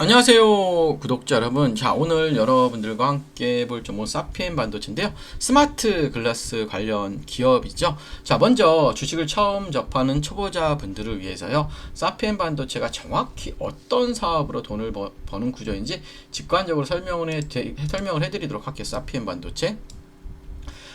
안녕하세요 구독자 여러분. 자, 오늘 여러분들과 함께 볼 종목 사피엔 반도체인데요, 스마트 글라스 관련 기업이죠. 자, 먼저 주식을 처음 접하는 초보자 분들을 위해서요, 사피엔 반도체가 정확히 어떤 사업으로 돈을 버는 구조인지 직관적으로 설명을 해드리도록 할게요. 사피엔 반도체,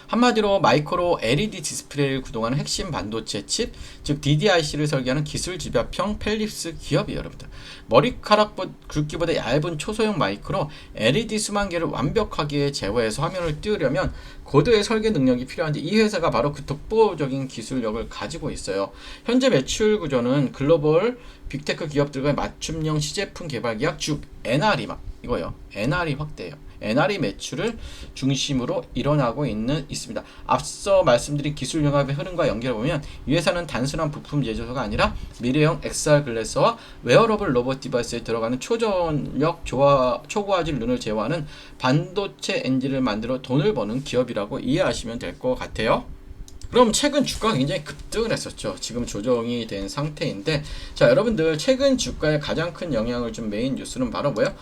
한마디로 마이크로 LED 디스플레이를 구동하는 핵심 반도체 칩, 즉 DDIC를 설계하는 기술 집약형 펠립스 기업이에요. 여러분들, 머리카락 굵기보다 얇은 초소형 마이크로 LED 수만 개를 완벽하게 제어해서 화면을 띄우려면 고도의 설계 능력이 필요한데, 이 회사가 바로 그 독보적인 기술력을 가지고 있어요. 현재 매출 구조는 글로벌 빅테크 기업들과의 맞춤형 시제품 개발 계약, 즉 NRE 이거요. NRE 확대예요. NRE 매출을 중심으로 일어나고 있습니다. 앞서 말씀드린 기술 융합의 흐름과 연결해보면, 이 회사는 단순한 부품 제조사가 아니라 미래형 XR 글래스와 웨어러블 로봇 디바이스에 들어가는 초전력 초고화질 눈을 제어하는 반도체 엔진을 만들어 돈을 버는 기업이라고 이해하시면 될 것 같아요. 그럼 최근 주가가 굉장히 급등을 했었죠. 지금 조정이 된 상태인데, 자, 여러분들 최근 주가에 가장 큰 영향을 준 메인 뉴스는 바로 뭐예요?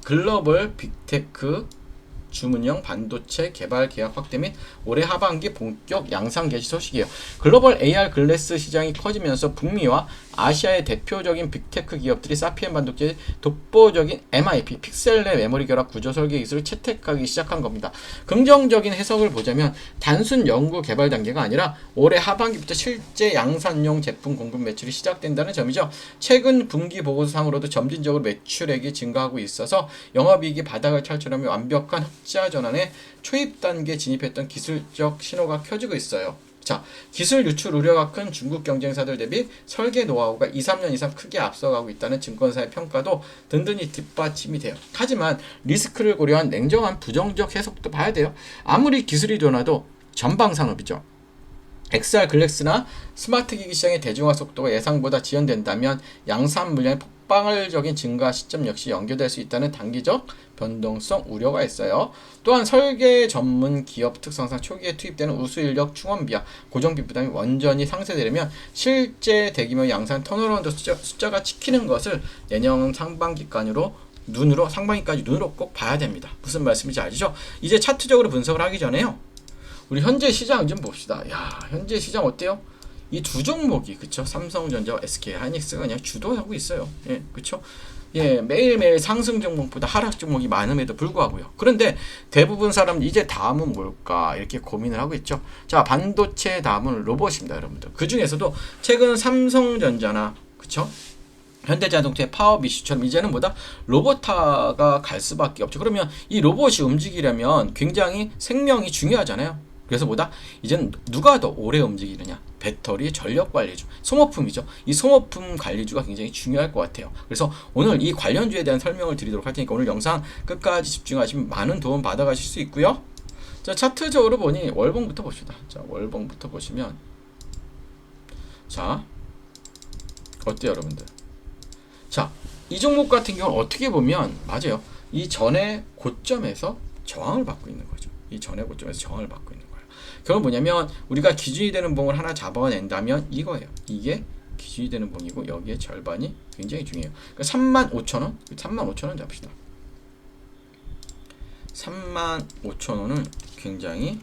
글로벌 빅테크 주문형 반도체 개발 계약 확대 및 올해 하반기 본격 양산 개시 소식이에요. 글로벌 AR 글래스 시장이 커지면서 북미와 아시아의 대표적인 빅테크 기업들이 사피엔 반도체의 독보적인 MIP 픽셀 메모리 결합 구조 설계 기술을 채택하기 시작한 겁니다. 긍정적인 해석을 보자면, 단순 연구 개발 단계가 아니라 올해 하반기부터 실제 양산용 제품 공급 매출이 시작된다는 점이죠. 최근 분기 보고서상으로도 점진적으로 매출액이 증가하고 있어서 영업이익이 바닥을 탈출하며 완벽한 흑자 전환에 초입 단계에 진입했던 기술적 신호가 켜지고 있어요. 자, 기술 유출 우려가 큰 중국 경쟁사들 대비 설계 노하우가 2, 3년 이상 크게 앞서가고 있다는 증권사의 평가도 든든히 뒷받침이 돼요. 하지만 리스크를 고려한 냉정한 부정적 해석도 봐야 돼요. 아무리 기술이 변화도 전방 산업이죠. XR 글래스나 스마트 기기 시장의 대중화 속도가 예상보다 지연된다면 양산 물량의 폭발적인 증가 시점 역시 연결될 수 있다는 단기적 변동성 우려가 있어요. 또한 설계 전문 기업 특성상 초기에 투입되는 우수 인력 충원비와 고정비 부담이 완전히 상쇄되려면 실제 대규모 양산 턴어라운드 숫자가 찍히는 것을 내년 상반기까지 눈으로 꼭 봐야 됩니다. 무슨 말씀인지 아시죠? 이제 차트적으로 분석을 하기 전에요, 우리 현재 시장 좀 봅시다. 야, 현재 시장 어때요? 이 두 종목이, 그쵸? 삼성전자와 SK 하이닉스가 그냥 주도하고 있어요. 예, 그쵸? 예, 매일매일 상승 종목보다 하락 종목이 많음에도 불구하고요. 그런데 대부분 사람 이제 다음은 뭘까 이렇게 고민을 하고 있죠. 자, 반도체 다음은 로봇입니다, 여러분들. 그 중에서도 최근 삼성전자나, 그쵸? 현대자동차의 파업 이슈처럼 이제는 뭐다? 로봇화가 갈 수밖에 없죠. 그러면 이 로봇이 움직이려면 굉장히 생명이 중요하잖아요. 그래서 뭐다? 이제는 누가 더 오래 움직이느냐? 배터리, 전력 관리주, 소모품이죠. 이 소모품 관리주가 굉장히 중요할 것 같아요. 그래서 오늘 이 관련주에 대한 설명을 드리도록 할 테니까 오늘 영상 끝까지 집중하시면 많은 도움 받아가실 수 있고요. 자, 차트적으로 보니 월봉부터 봅시다. 자, 월봉부터 보시면, 자, 어때요, 여러분들? 자, 이 종목 같은 경우는 어떻게 보면, 맞아요, 이 전에 고점에서 저항을 받고 있는 거죠. 이 전에 고점에서 저항을 받고 있는 거예요. 결국 뭐냐면, 우리가 기준이 되는 봉을 하나 잡아낸다면 이거예요. 이게 기준이 되는 봉이고, 여기에 절반이 굉장히 중요해요. 그러니까 35,000원, 35,000원 잡시다. 35,000원은 굉장히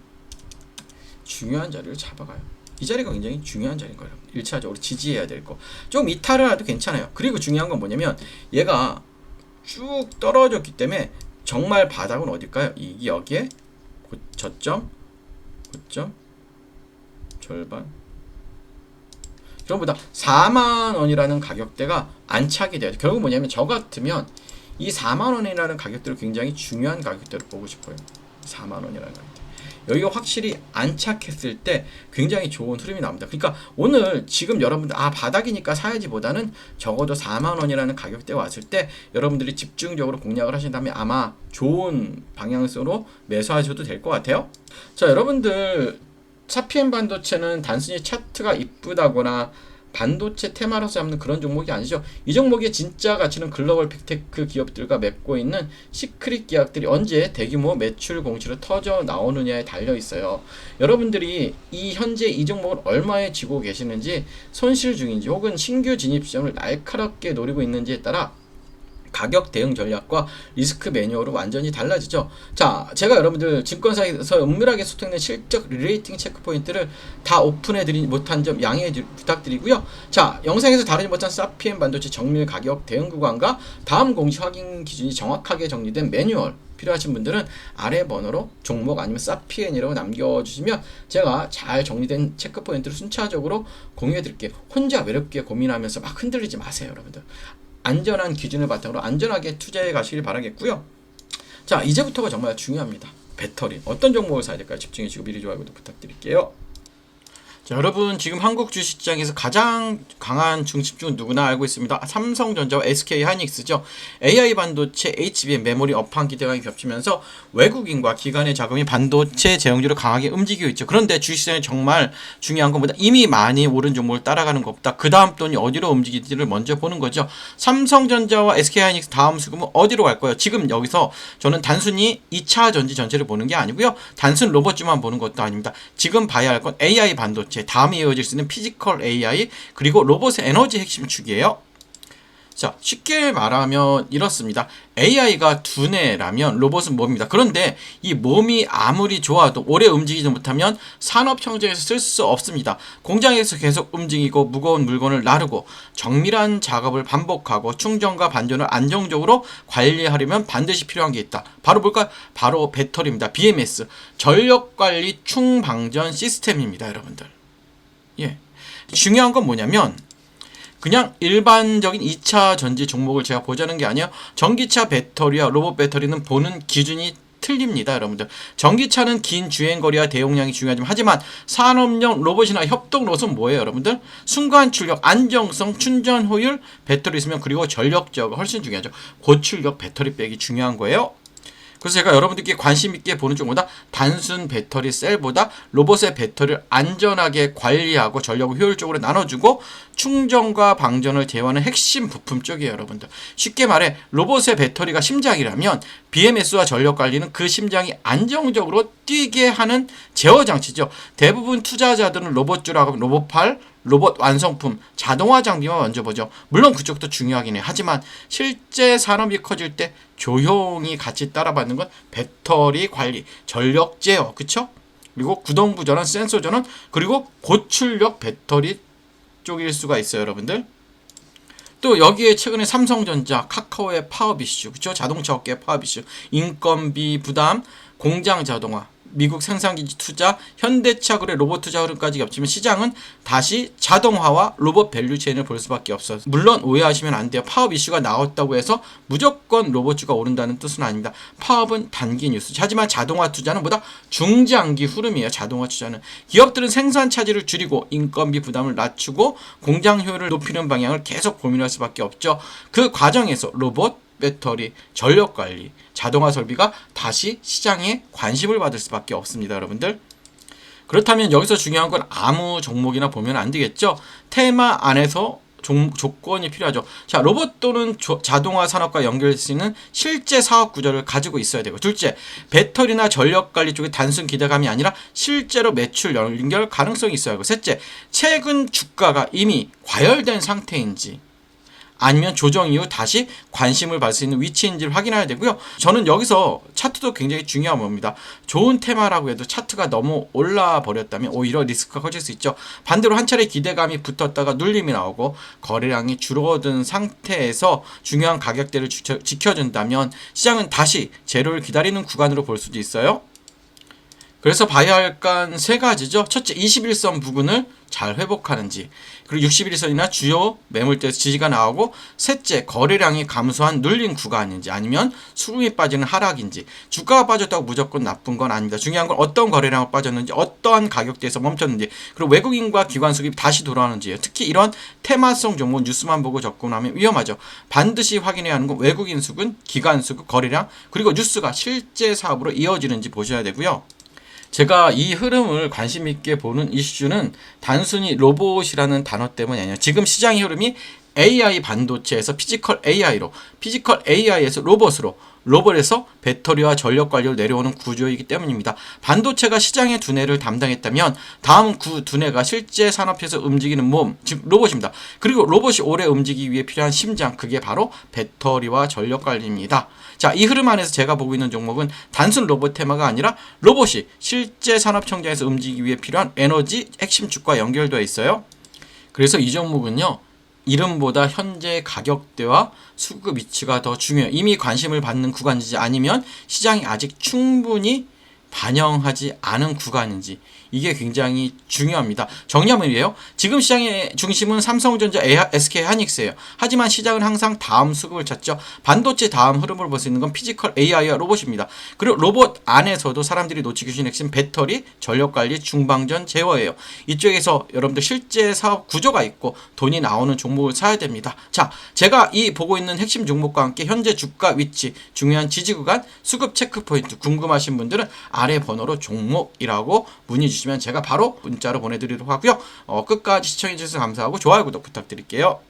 중요한 자리를 잡아가요. 이 자리가 굉장히 중요한 자리인 거예요. 1차적으로 지지해야 될 거. 좀 이탈을 해도 괜찮아요. 그리고 중요한 건 뭐냐면, 얘가 쭉 떨어졌기 때문에 정말 바닥은 어딜까요? 이게 여기에 저점, 절반. 그럼보다 4만원이라는 가격대가 안착이 돼요. 결국 뭐냐면, 저 같으면 이 4만원이라는 가격대를 굉장히 중요한 가격대로 보고 싶어요. 4만원이라는 가격대. 여기가 확실히 안착했을 때 굉장히 좋은 흐름이 나옵니다. 그러니까 오늘 지금 여러분들 바닥이니까 사야지 보다는 적어도 4만원이라는 가격대가 왔을 때 여러분들이 집중적으로 공략을 하신다면 아마 좋은 방향성으로 매수하셔도 될 것 같아요. 자, 여러분들, 사피엔 반도체는 단순히 차트가 이쁘다거나 반도체 테마라서 잡는 그런 종목이 아니죠. 이 종목의 진짜 가치는 글로벌 빅테크 기업들과 맺고 있는 시크릿 계약들이 언제 대규모 매출 공시로 터져 나오느냐에 달려 있어요. 여러분들이 현재 이 종목을 얼마에 쥐고 계시는지, 손실 중인지 혹은 신규 진입 시점을 날카롭게 노리고 있는지에 따라 가격 대응 전략과 리스크 매뉴얼은 완전히 달라지죠. 자, 제가 여러분들 증권사에서 은밀하게 소통된 실적 리레이팅 체크포인트를 다 오픈해드리지 못한 점 양해 부탁드리고요. 자, 영상에서 다루지 못한 사피엔 반도체 정밀 가격 대응 구간과 다음 공시 확인 기준이 정확하게 정리된 매뉴얼 필요하신 분들은 아래 번호로 종목 아니면 사피엔이라고 남겨주시면 제가 잘 정리된 체크포인트를 순차적으로 공유해드릴게요. 혼자 외롭게 고민하면서 막 흔들리지 마세요, 여러분들. 안전한 기준을 바탕으로 안전하게 투자해 가시길 바라겠고요. 자, 이제부터가 정말 중요합니다. 배터리 어떤 종목을 사야 될까요? 집중해 주시고 미리 좋아요도 부탁드릴게요. 자, 여러분 지금 한국 주식시장에서 가장 강한 중심주는 누구나 알고 있습니다. 삼성전자와 SK하이닉스죠. AI 반도체, HBM, 메모리 업황 기대감이 겹치면서 외국인과 기관의 자금이 반도체 제형주를 강하게 움직이고 있죠. 그런데 주식시장에 정말 중요한 것보다 이미 많이 오른 종목을 따라가는 것보다 그 다음 돈이 어디로 움직일지를 먼저 보는 거죠. 삼성전자와 SK하이닉스 다음 수급은 어디로 갈 거예요? 지금 여기서 저는 단순히 2차 전지 전체를 보는 게 아니고요. 단순 로봇주만 보는 것도 아닙니다. 지금 봐야 할 건 AI 반도체, 다음에 이어질 수 있는 피지컬 AI, 그리고 로봇의 에너지 핵심 축이에요. 자, 쉽게 말하면 이렇습니다. AI가 두뇌라면 로봇은 몸입니다. 그런데 이 몸이 아무리 좋아도 오래 움직이지 못하면 산업 현장에서 쓸 수 없습니다. 공장에서 계속 움직이고 무거운 물건을 나르고 정밀한 작업을 반복하고 충전과 반전을 안정적으로 관리하려면 반드시 필요한 게 있다. 바로 뭘까요? 바로 배터리입니다. BMS, 전력관리 충방전 시스템입니다, 여러분들. 예. 중요한 건 뭐냐면 그냥 일반적인 2차 전지 종목을 제가 보자는 게 아니에요. 전기차 배터리와 로봇 배터리는 보는 기준이 틀립니다, 여러분들. 전기차는 긴 주행거리와 대용량이 중요하지만 하지만 산업용 로봇이나 협동 로봇은 뭐예요, 여러분들? 순간 출력, 안정성, 충전 효율, 배터리 있으면 그리고 전력 제어가 훨씬 중요하죠. 고출력 배터리 백이 중요한 거예요. 그래서 제가 여러분들께 관심 있게 보는 쪽보다 단순 배터리 셀보다 로봇의 배터리를 안전하게 관리하고 전력을 효율적으로 나눠주고 충전과 방전을 제어하는 핵심 부품 쪽이에요, 여러분들. 쉽게 말해 로봇의 배터리가 심장이라면 BMS와 전력 관리는 그 심장이 안정적으로 뛰게 하는 제어 장치죠. 대부분 투자자들은 로봇주라고 하면 로봇팔, 로봇 완성품, 자동화 장비만 먼저 보죠. 물론 그쪽도 중요하긴 해요. 하지만 실제 산업이 커질 때 조용히 같이 따라받는 건 배터리 관리, 전력 제어, 그쵸? 그리고 구동부 전원, 센서 전원, 그리고 고출력 배터리 쪽일 수가 있어요, 여러분들. 또 여기에 최근에 삼성전자, 카카오의 파업 이슈, 그쵸? 자동차 업계의 파업 이슈, 인건비 부담, 공장 자동화, 미국 생산기지 투자, 현대차 그래 로봇 투자 흐름까지 겹치면 시장은 다시 자동화와 로봇 밸류체인을 볼 수밖에 없어요. 물론 오해하시면 안 돼요. 파업 이슈가 나왔다고 해서 무조건 로봇주가 오른다는 뜻은 아닙니다. 파업은 단기 뉴스. 하지만 자동화 투자는 보다 중장기 흐름이에요. 자동화 투자는. 기업들은 생산 차질을 줄이고 인건비 부담을 낮추고 공장 효율을 높이는 방향을 계속 고민할 수밖에 없죠. 그 과정에서 로봇, 배터리, 전력관리, 자동화 설비가 다시 시장에 관심을 받을 수밖에 없습니다, 여러분들. 그렇다면 여기서 중요한 건 아무 종목이나 보면 안 되겠죠. 테마 안에서 조건이 필요하죠. 자, 로봇 또는 자동화 산업과 연결될 수 있는 실제 사업 구조를 가지고 있어야 되고, 둘째, 배터리나 전력 관리 쪽에 단순 기대감이 아니라 실제로 매출 연결 가능성이 있어야 하고, 셋째, 최근 주가가 이미 과열된 상태인지 아니면 조정 이후 다시 관심을 받을 수 있는 위치인지를 확인해야 되고요. 저는 여기서 차트도 굉장히 중요한 겁니다. 좋은 테마라고 해도 차트가 너무 올라 버렸다면 오히려 리스크가 커질 수 있죠. 반대로 한 차례 기대감이 붙었다가 눌림이 나오고 거래량이 줄어든 상태에서 중요한 가격대를 지켜준다면 시장은 다시 제로를 기다리는 구간으로 볼 수도 있어요. 그래서 봐야 할 건 세 가지죠. 첫째, 21선 부근을 잘 회복하는지, 그리고 61선이나 주요 매물대에서 지지가 나오고, 셋째, 거래량이 감소한 눌린 구간인지 아니면 수급이 빠지는 하락인지. 주가가 빠졌다고 무조건 나쁜 건 아닙니다. 중요한 건 어떤 거래량이 빠졌는지, 어떠한 가격대에서 멈췄는지, 그리고 외국인과 기관 수급이 다시 돌아오는지예요. 특히 이런 테마성 종목 뉴스만 보고 접근하면 위험하죠. 반드시 확인해야 하는 건 외국인 수급, 기관 수급, 거래량, 그리고 뉴스가 실제 사업으로 이어지는지 보셔야 되고요. 제가 이 흐름을 관심 있게 보는 이슈는 단순히 로봇이라는 단어 때문이 아니에요. 지금 시장의 흐름이 AI 반도체에서 피지컬 AI로, 피지컬 AI에서 로봇으로, 로봇에서 배터리와 전력 관리로 내려오는 구조이기 때문입니다. 반도체가 시장의 두뇌를 담당했다면 다음 그 두뇌가 실제 산업에서 움직이는 몸, 즉 로봇입니다. 그리고 로봇이 오래 움직이기 위해 필요한 심장, 그게 바로 배터리와 전력 관리입니다. 자, 이 흐름 안에서 제가 보고 있는 종목은 단순 로봇 테마가 아니라 로봇이 실제 산업 청정에서 움직이기 위해 필요한 에너지 핵심 축과 연결되어 있어요. 그래서 이 종목은요, 이름보다 현재 가격대와 수급 위치가 더 중요해요. 이미 관심을 받는 구간인지 아니면 시장이 아직 충분히 반영하지 않은 구간인지, 이게 굉장히 중요합니다. 정리하면이에요. 지금 시장의 중심은 삼성전자, SK하이닉스예요. 하지만 시장은 항상 다음 수급을 찾죠. 반도체 다음 흐름을 볼 수 있는 건 피지컬 AI와 로봇입니다. 그리고 로봇 안에서도 사람들이 놓치기 쉬운 핵심 배터리, 전력관리, 중방전, 제어예요. 이쪽에서 여러분들 실제 사업 구조가 있고 돈이 나오는 종목을 사야 됩니다. 자, 제가 이 보고 있는 핵심 종목과 함께 현재 주가 위치, 중요한 지지 구간, 수급 체크 포인트 궁금하신 분들은 아래 번호로 종목이라고 문의 주시면 제가 바로 문자로 보내드리도록 하고요. 끝까지 시청해주셔서 감사하고 좋아요, 구독 부탁드릴게요.